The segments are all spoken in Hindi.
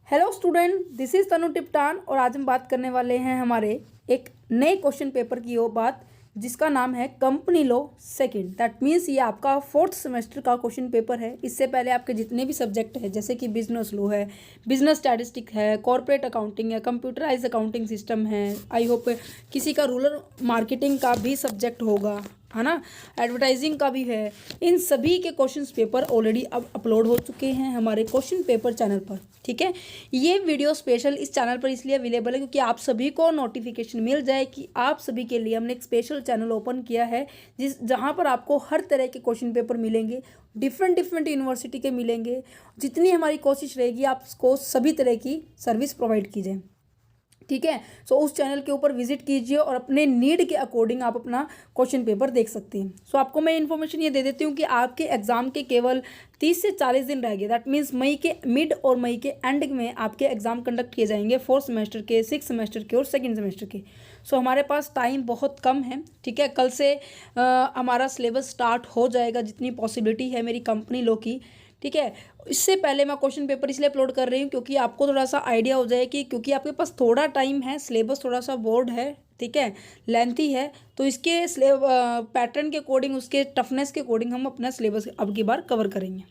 हेलो स्टूडेंट, दिस इज़ तनु टिप्टान और आज हम बात करने वाले हैं हमारे एक नए क्वेश्चन पेपर की वो बात जिसका नाम है company law second. That means ये आपका फोर्थ सेमेस्टर का क्वेश्चन पेपर है। इससे पहले आपके जितने भी सब्जेक्ट है जैसे कि बिजनेस लॉ है, बिजनेस स्टैटिस्टिक है, कॉर्पोरेट अकाउंटिंग है, कंप्यूटराइज अकाउंटिंग सिस्टम है, आई होप किसी का रूरल मार्केटिंग का भी सब्जेक्ट होगा, है ना, एडवर्टाइजिंग का भी है। इन सभी के क्वेश्चंस पेपर ऑलरेडी अब अपलोड हो चुके हैं हमारे क्वेश्चन पेपर चैनल पर। ठीक है, ये वीडियो स्पेशल इस चैनल पर इसलिए अवेलेबल है क्योंकि आप सभी को नोटिफिकेशन मिल जाए कि आप सभी के लिए हमने एक स्पेशल चैनल ओपन किया है जहाँ पर आपको हर तरह के क्वेश्चन पेपर मिलेंगे, डिफरेंट यूनिवर्सिटी के मिलेंगे। जितनी हमारी कोशिश रहेगी आपको सभी तरह की सर्विस प्रोवाइड की जाए। ठीक है, सो उस चैनल के ऊपर विजिट कीजिए और अपने नीड के अकॉर्डिंग आप अपना क्वेश्चन पेपर देख सकते हैं। सो आपको मैं इन्फॉर्मेशन ये दे देती हूँ कि आपके एग्जाम के केवल 30 से 40 दिन रह गए। दैट मीन्स मई के मिड और मई के एंड में आपके एग्जाम कंडक्ट किए जाएंगे, फोर्थ सेमेस्टर के, सिक्स सेमेस्टर के और सेकेंड सेमेस्टर के। सो हमारे पास टाइम बहुत कम है। ठीक है, कल से हमारा सिलेबस स्टार्ट हो जाएगा जितनी पॉसिबिलिटी है मेरी कंपनी लॉ की। ठीक है, इससे पहले मैं क्वेश्चन पेपर इसलिए अपलोड कर रही हूँ क्योंकि आपको थोड़ा सा आइडिया हो जाए कि क्योंकि आपके पास थोड़ा टाइम है, सिलेबस थोड़ा सा बोर्ड है, ठीक है, लेंथी है, तो इसके पैटर्न के अकॉर्डिंग, उसके टफनेस के अकॉर्डिंग हम अपना सिलेबस अब की बार कवर करेंगे।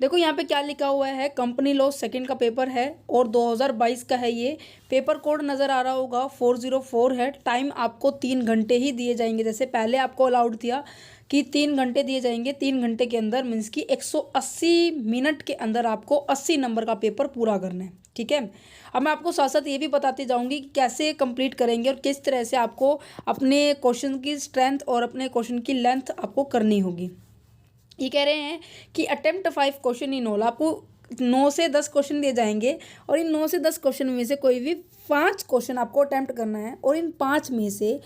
देखो यहाँ पे क्या लिखा हुआ है, कंपनी लॉ सेकंड का पेपर है और 2022 का है। ये पेपर कोड नज़र आ रहा होगा 404 है। टाइम आपको 3 घंटे ही दिए जाएंगे। जैसे पहले आपको अलाउड था कि 3 घंटे दिए जाएंगे, 3 घंटे के अंदर मीन्स कि 180 मिनट के अंदर आपको 80 नंबर का पेपर पूरा करना है। ठीक है, अब मैं आपको साथ साथ ये भी बताती जाऊंगी कि कैसे कंप्लीट करेंगे और किस तरह से आपको अपने क्वेश्चन की स्ट्रेंथ और अपने क्वेश्चन की लेंथ आपको करनी होगी। ये कह रहे हैं कि अटेम्प्ट 5 क्वेश्चन इन ऑल। आपको 9 से 10 क्वेश्चन दिए जाएंगे और इन 9 से 10 क्वेश्चन में से कोई भी 5 क्वेश्चन आपको अटेम्प्ट करना है और इन 5 में से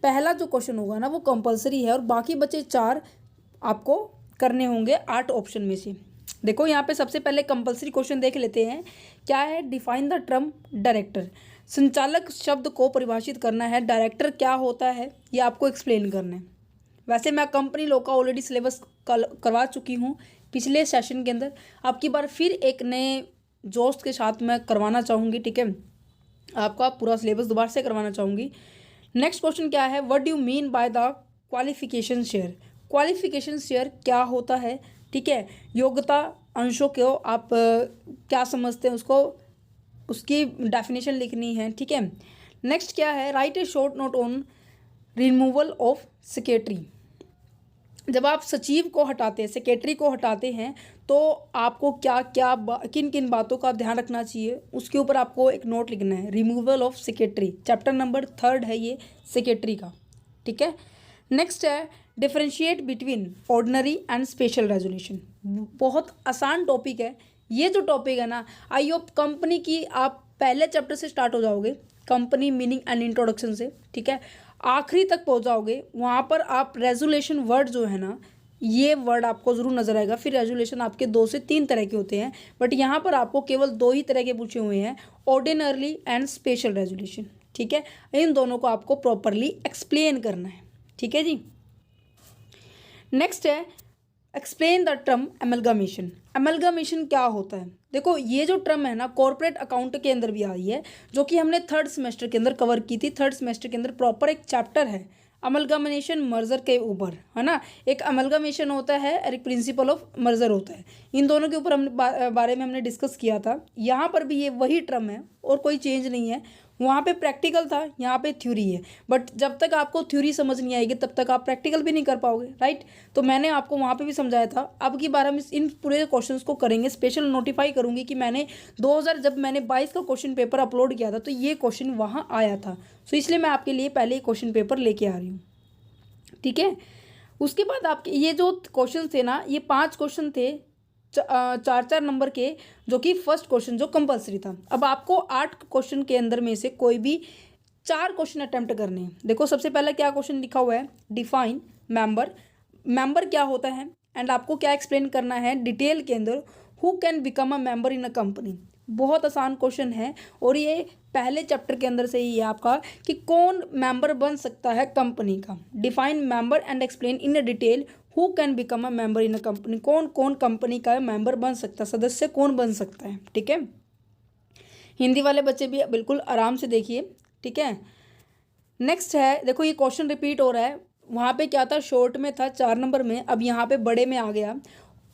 पहला जो क्वेश्चन होगा ना वो कंपलसरी है और बाकी बचे 4 आपको करने होंगे 8 ऑप्शन में से। देखो यहाँ पे सबसे पहले कंपलसरी क्वेश्चन देख लेते हैं। क्या है, डिफाइन द टर्म डायरेक्टर। संचालक शब्द को परिभाषित करना है। डायरेक्टर क्या होता है ये आपको एक्सप्लेन करना है। वैसे मैं कंपनी लॉ का ऑलरेडी सिलेबस करवा चुकी हूँ पिछले सेशन के अंदर। अब की बार फिर एक नए जोश के साथ मैं करवाना चाहूँगी। ठीक है, आपका पूरा सिलेबस दोबारा से करवाना चाहूँगी। नेक्स्ट क्वेश्चन क्या है, what do you mean by the qualification share. Qualification share क्या होता है। ठीक है, योग्यता अंशों को आप क्या समझते हैं उसको, उसकी डेफिनेशन लिखनी है। ठीक है, नेक्स्ट क्या है, right A short note on removal of secretary. जब आप सचिव को हटाते हैं, सेक्रेटरी को हटाते हैं, तो आपको क्या क्या किन किन बातों का ध्यान रखना चाहिए उसके ऊपर आपको एक नोट लिखना है। Removal of secretary, chapter number 3 है ये सेक्रेटरी का। ठीक है, नेक्स्ट है differentiate between ordinary and special resolution. बहुत आसान टॉपिक है ये। जो टॉपिक है ना, आई होप कंपनी की आप पहले चैप्टर से स्टार्ट हो जाओगे, कंपनी मीनिंग एंड इंट्रोडक्शन से, ठीक है, आखिरी तक पहुंच जाओगे। वहाँ पर आप रेजोल्यूशन वर्ड जो है ना, ये वर्ड आपको ज़रूर नजर आएगा। फिर रेजोल्यूशन आपके 2 से 3 तरह के होते हैं, बट यहाँ पर आपको केवल 2 ही तरह के पूछे हुए हैं, ऑर्डिनरली एंड स्पेशल रेजोल्यूशन। ठीक है, इन दोनों को आपको प्रॉपरली एक्सप्लेन करना है। ठीक है जी, नेक्स्ट है explain the term amalgamation. Amalgamation क्या होता है। देखो ये जो टर्म है ना, कॉर्पोरेट अकाउंट के अंदर भी आई है, जो कि हमने 3rd सेमेस्टर के अंदर कवर की थी। 3rd सेमेस्टर के अंदर प्रॉपर एक चैप्टर है अमलगमेशन मर्जर के ऊपर, है ना। एक अमलगमेशन होता है और एक प्रिंसिपल ऑफ मर्जर होता है। इन दोनों के ऊपर हमने बारे में हमने डिस्कस किया था। यहाँ पर भी ये वही टर्म है और कोई चेंज नहीं है। वहाँ पे प्रैक्टिकल था, यहाँ पे थ्योरी है, बट जब तक आपको थ्योरी समझ नहीं आएगी तब तक आप प्रैक्टिकल भी नहीं कर पाओगे, राइट। तो मैंने आपको वहाँ पे भी समझाया था। अब की बार हम इन पूरे क्वेश्चंस को करेंगे। स्पेशल नोटिफाई करूँगी कि मैंने 2000 जब मैंने 22 का क्वेश्चन पेपर अपलोड किया था तो ये क्वेश्चन वहाँ आया था। सो इसलिए मैं आपके लिए पहले ही क्वेश्चन पेपर लेके आ रही हूँ। ठीक है, उसके बाद आपके ये जो क्वेश्चन थे ना, ये 5 क्वेश्चन थे 4-4 नंबर के, जो कि फर्स्ट क्वेश्चन जो कंपलसरी था। अब आपको 8 क्वेश्चन के अंदर में से कोई भी 4 क्वेश्चन अटेम्प्ट करने हैं। देखो सबसे पहले क्या क्वेश्चन लिखा हुआ है, डिफाइन मेंबर। मेंबर क्या होता है एंड आपको क्या एक्सप्लेन करना है डिटेल के अंदर। Who can become a member in a company. बहुत आसान क्वेश्चन है और ये पहले चैप्टर के अंदर से ही है आपका कि कौन मेंबर बन सकता है कंपनी का। Define member and explain in detail who can become a member in a company. कौन कौन कंपनी का मेंबर बन सकता है, सदस्य कौन बन सकता है। ठीक है, हिंदी वाले बच्चे भी बिल्कुल आराम से देखिए, ठीक है। नेक्स्ट है, देखो ये क्वेश्चन रिपीट हो रहा है। वहाँ पे क्या था, शॉर्ट में था 4 नंबर में, अब यहाँ पे बड़े में आ गया।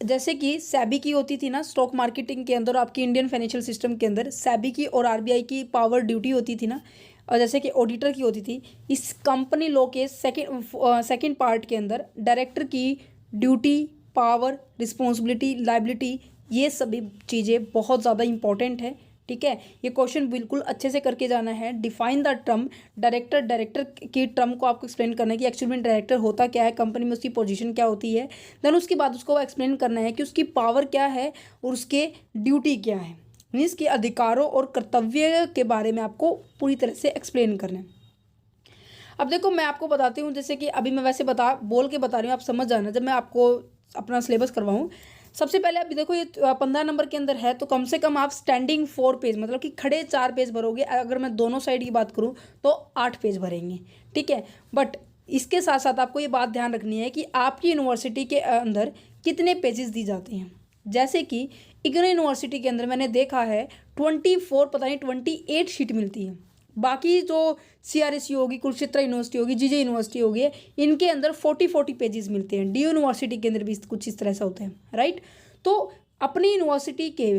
जैसे कि सेबी की होती थी ना स्टॉक मार्केटिंग के अंदर, आपकी इंडियन फाइनेंशियल सिस्टम के अंदर सेबी की और आरबीआई की पावर ड्यूटी होती थी ना, और जैसे कि ऑडिटर की होती थी। इस कंपनी लॉ के सेकंड पार्ट के अंदर डायरेक्टर की ड्यूटी, पावर, रिस्पॉन्सिबिलिटी, लाइबिलिटी, ये सभी चीज़ें बहुत ज़्यादा इंपॉर्टेंट है, ठीक है। ये क्वेश्चन बिल्कुल अच्छे से करके जाना है। Define the term director, director की टर्म को आपको एक्सप्लेन करना है कि एक्चुअली में डायरेक्टर होता क्या है, कंपनी में उसकी पोजीशन क्या होती है। देन उसके बाद उसको एक्सप्लेन करना है कि उसकी पावर क्या है और उसके ड्यूटी क्या है, मीन्स कि अधिकारों और कर्तव्य के बारे में आपको पूरी तरह से एक्सप्लेन करना है। अब देखो मैं आपको बताती हूँ, जैसे कि अभी मैं वैसे बोल के बता रही हूँ, आप समझ जाना जब मैं आपको अपना सिलेबस करवाऊँ। सबसे पहले अभी देखो ये 15 नंबर के अंदर है, तो कम से कम आप स्टैंडिंग 4 पेज, मतलब कि खड़े 4 पेज भरोगे। अगर मैं दोनों साइड की बात करूँ तो 8 पेज भरेंगे, ठीक है। बट इसके साथ साथ आपको ये बात ध्यान रखनी है कि आपकी यूनिवर्सिटी के अंदर कितने पेजेस दी जाते हैं। जैसे कि इग्नू यूनिवर्सिटी के अंदर मैंने देखा है 24, पता नहीं 28 शीट मिलती है। बाकी जो CRSU होगी, कुरुक्षेत्र यूनिवर्सिटी होगी, जीजे यूनिवर्सिटी होगी, इनके अंदर 40 पेजेस मिलते हैं। डी यूनिवर्सिटी के अंदर भी कुछ इस तरह से होते हैं, राइट। तो अपनी यूनिवर्सिटी के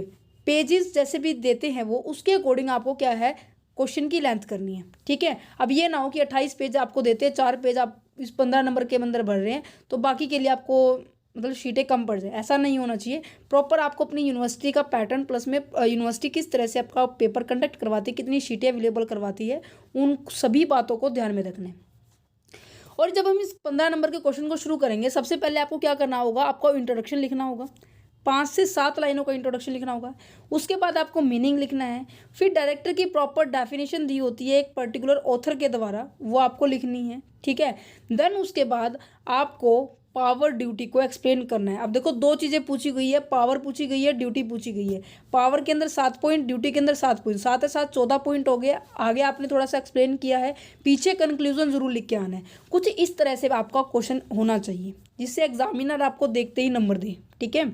पेजेस जैसे भी देते हैं वो, उसके अकॉर्डिंग आपको क्या है, क्वेश्चन की लेंथ करनी है, ठीक है। अब ये ना हो कि 28 पेज आपको देते हैं, 4 पेज आप इस 15 नंबर के अंदर भर रहे हैं, तो बाकी के लिए आपको मतलब शीटें कम पड़ जाए, ऐसा नहीं होना चाहिए। प्रॉपर आपको अपनी यूनिवर्सिटी का पैटर्न, प्लस में यूनिवर्सिटी किस तरह से आपका पेपर कंडक्ट करवाती है, कितनी शीटें अवेलेबल करवाती है, उन सभी बातों को ध्यान में रखना है। और जब हम इस 15 नंबर के क्वेश्चन को शुरू करेंगे, सबसे पहले आपको क्या करना होगा, आपको इंट्रोडक्शन लिखना होगा, 5 से 7 लाइनों का इंट्रोडक्शन लिखना होगा। उसके बाद आपको मीनिंग लिखना है। फिर डायरेक्टर की प्रॉपर डेफिनेशन दी होती है एक पर्टिकुलर ऑथर के द्वारा, वो आपको लिखनी है, ठीक है। देन उसके बाद आपको पावर ड्यूटी को एक्सप्लेन करना है। अब देखो 2 चीज़ें पूछी गई है, पावर पूछी गई है, ड्यूटी पूछी गई है। पावर के अंदर 7 पॉइंट, ड्यूटी के अंदर 7 पॉइंट, 7 है 7 14 पॉइंट हो गए। आगे आपने थोड़ा सा एक्सप्लेन किया है, पीछे कंक्लूजन जरूर लिख के आना है। कुछ इस तरह से आपका क्वेश्चन होना चाहिए जिससे एग्जामिनर आपको देखते ही नंबर दे, ठीक है।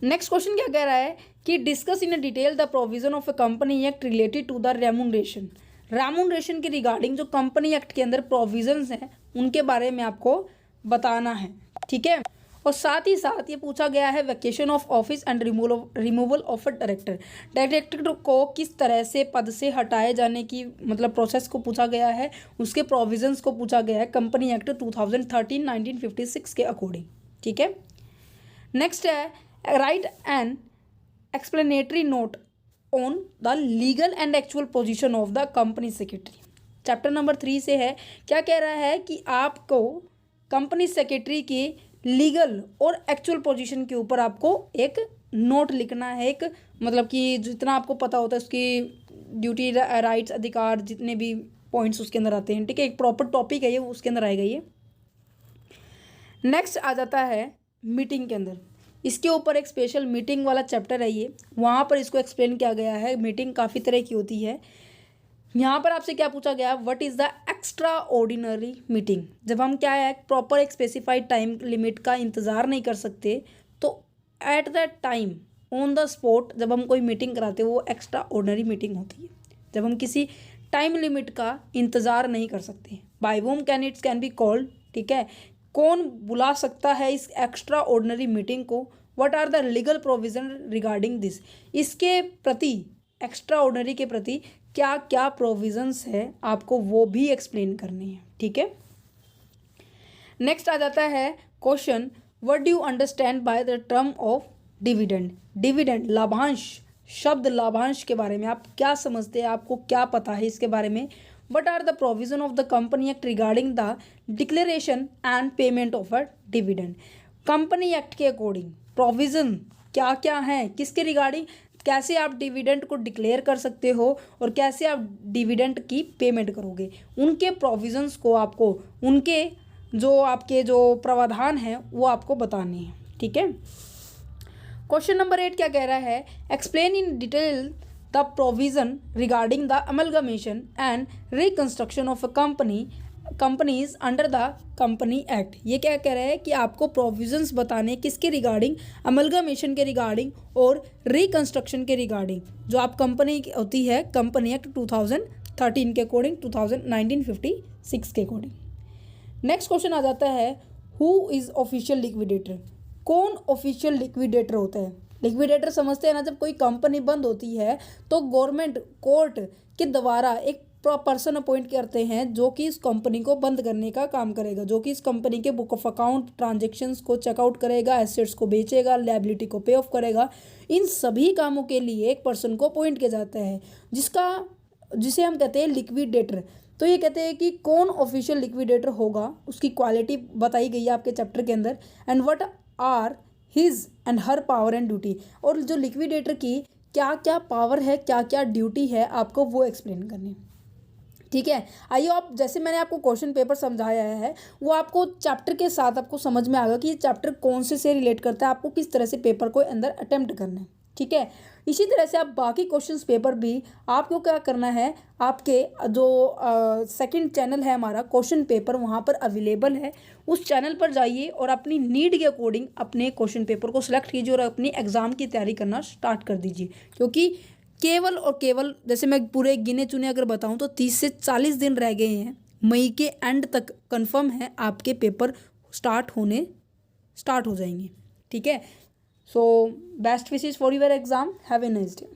नेक्स्ट क्वेश्चन क्या कह रहा है कि discuss in detail the provision of a company act related to the remuneration. Remuneration के रिगार्डिंग जो कंपनी एक्ट के अंदर प्रोविजंस हैं उनके बारे में आपको बताना है, ठीक है। और साथ ही साथ ये पूछा गया है vacation of office and removal of a director. Director को किस तरह से पद से हटाए जाने की मतलब प्रोसेस को पूछा गया है, उसके प्रोविजंस को पूछा गया है कंपनी एक्ट 2013-1956 के अकॉर्डिंग, ठीक है। नेक्स्ट है write an explanatory note on the legal and actual position of the company secretary. Chapter number 3 से है, क्या कह रहा है कि आपको कंपनी सेक्रेटरी की लीगल और एक्चुअल पोजीशन के ऊपर आपको एक नोट लिखना है। एक मतलब कि जितना आपको पता होता है उसकी ड्यूटी, राइट्स, अधिकार, जितने भी पॉइंट्स उसके अंदर आते हैं, ठीक है। एक प्रॉपर टॉपिक है ये, उसके अंदर आएगा ये। नेक्स्ट आ जाता है मीटिंग के अंदर, इसके ऊपर एक स्पेशल मीटिंग वाला चैप्टर है ये, वहाँ पर इसको एक्सप्लेन किया गया है। मीटिंग काफ़ी तरह की होती है। यहाँ पर आपसे क्या पूछा गया, what is the extra ordinary meeting. जब हम क्या है प्रॉपर एक स्पेसिफाइड टाइम लिमिट का इंतज़ार नहीं कर सकते, तो at the time on the spot जब हम कोई मीटिंग कराते हैं वो एक्स्ट्रा ऑर्डिनरी मीटिंग होती है। जब हम किसी टाइम लिमिट का इंतज़ार नहीं कर सकते, by whom can it's can be called, ठीक है। कौन बुला सकता है इस एक्स्ट्रा ऑर्डिनरी मीटिंग को, what are the legal provision regarding this, इसके प्रति एक्स्ट्रा ऑर्डिनरी के प्रति क्या क्या प्रोविजंस है आपको वो भी एक्सप्लेन करने हैं, ठीक है। नेक्स्ट आ जाता है question, what do you understand by the term of dividend. Dividend लाभांश, शब्द लाभांश के बारे में आप क्या समझते हैं, आपको क्या पता है इसके बारे में। What are the provision of the company act regarding the declaration and payment of a dividend. Company act के अकॉर्डिंग प्रोविजन क्या क्या है, किसके रिगार्डिंग, कैसे आप डिविडेंड को डिक्लेयर कर सकते हो और कैसे आप डिविडेंड की पेमेंट करोगे, उनके प्रोविजंस को आपको, उनके जो आपके जो प्रावधान हैं वो आपको बताने हैं, ठीक है। क्वेश्चन नंबर 8 क्या कह रहा है, explain in detail the provision regarding the amalgamation and reconstruction of a company companies under the company act. ये क्या कह रहा है कि आपको प्रोविजंस बताने किसके रिगार्डिंग, अमलगमेशन के रिगार्डिंग और रिकंस्ट्रक्शन के रिगार्डिंग, जो आप कंपनी होती है कंपनी एक्ट 2013 के अकॉर्डिंग, 1956 के अकॉर्डिंग। नेक्स्ट क्वेश्चन आ जाता है, हु इज़ ऑफिशियल लिक्विडेटर। कौन ऑफिशियल लिक्विडेटर होता है? लिक्विडेटर समझते हैं ना, जब कोई कंपनी बंद होती है तो गवर्नमेंट कोर्ट के द्वारा एक पर्सन अपॉइंट करते हैं जो कि इस कंपनी को बंद करने का काम करेगा, जो कि इस कंपनी के बुक ऑफ अकाउंट, ट्रांजैक्शंस को चेकआउट करेगा, एसेट्स को बेचेगा, लायबिलिटी को पे ऑफ करेगा। इन सभी कामों के लिए एक पर्सन को अपॉइंट किया जाता है जिसे हम कहते हैं लिक्विडेटर। तो ये कहते हैं कि कौन ऑफिशियल लिक्विडेटर होगा, उसकी क्वालिटी बताई गई है आपके चैप्टर के अंदर, and what are his and her power and duty. और जो लिक्विडेटर की क्या क्या पावर है, क्या क्या ड्यूटी है, आपको वो एक्सप्लेन करनी है। ठीक है, आइए आप, जैसे मैंने आपको क्वेश्चन पेपर समझाया है वो आपको चैप्टर के साथ आपको समझ में आएगा कि ये चैप्टर कौन से रिलेट करता है, आपको किस तरह से पेपर को अंदर अटेम्प्ट करना है। ठीक है, इसी तरह से आप बाकी क्वेश्चंस पेपर भी आपको क्या करना है, आपके जो सेकंड चैनल है हमारा क्वेश्चन पेपर, वहाँ पर अवेलेबल है। उस चैनल पर जाइए और अपनी नीड के अकॉर्डिंग अपने क्वेश्चन पेपर को सिलेक्ट कीजिए और अपनी एग्ज़ाम की तैयारी करना स्टार्ट कर दीजिए। क्योंकि केवल और केवल, जैसे मैं पूरे गिने चुने अगर बताऊं तो 30 से 40 दिन रह गए हैं, मई के एंड तक कंफर्म है आपके पेपर स्टार्ट हो जाएंगे। ठीक है, so best wishes for your exam, have a nice day.